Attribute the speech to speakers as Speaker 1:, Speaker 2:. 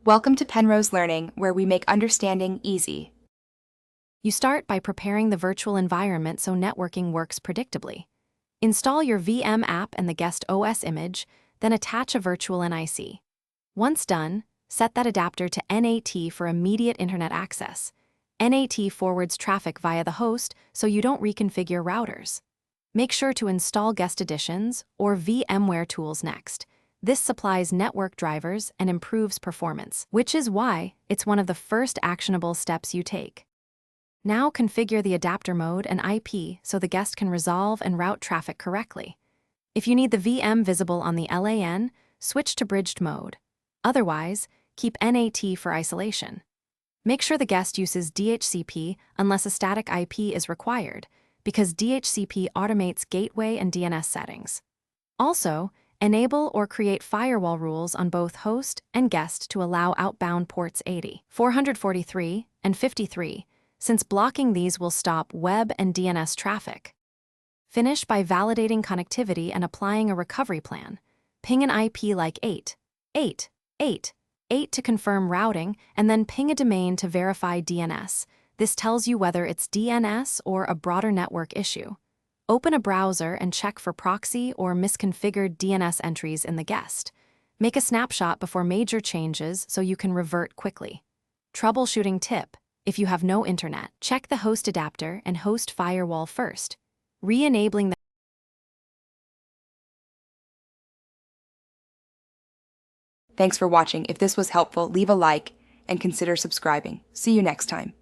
Speaker 1: Welcome to Penrose Learning, where we make understanding easy.
Speaker 2: You start by preparing the virtual environment so networking works predictably. Install your VM app and the guest OS image, then attach a virtual NIC. Once done, set that adapter to NAT for immediate internet access. NAT forwards traffic via the host so you don't reconfigure routers. Make sure to install Guest Editions or VMware tools next. This supplies network drivers and improves performance, which is why it's one of the first actionable steps you take. Now configure the adapter mode and IP so the guest can resolve and route traffic correctly. If you need the VM visible on the LAN, switch to bridged mode. Otherwise, keep NAT for isolation. Make sure the guest uses DHCP unless a static IP is required, because DHCP automates gateway and DNS settings. Also, enable or create firewall rules on both host and guest to allow outbound ports 80, 443, and 53, since blocking these will stop web and DNS traffic. Finish by validating connectivity and applying a recovery plan. Ping an IP like 8, 8, 8, 8 to confirm routing, and then ping a domain to verify DNS. This tells you whether it's DNS or a broader network issue. Open a browser and check for proxy or misconfigured DNS entries in the guest. Make a snapshot before major changes so you can revert quickly. Troubleshooting tip: if you have no internet, check the host adapter and host firewall first. Re-enabling the
Speaker 1: Thanks for watching. If this was helpful, leave a like and consider subscribing. See you next time.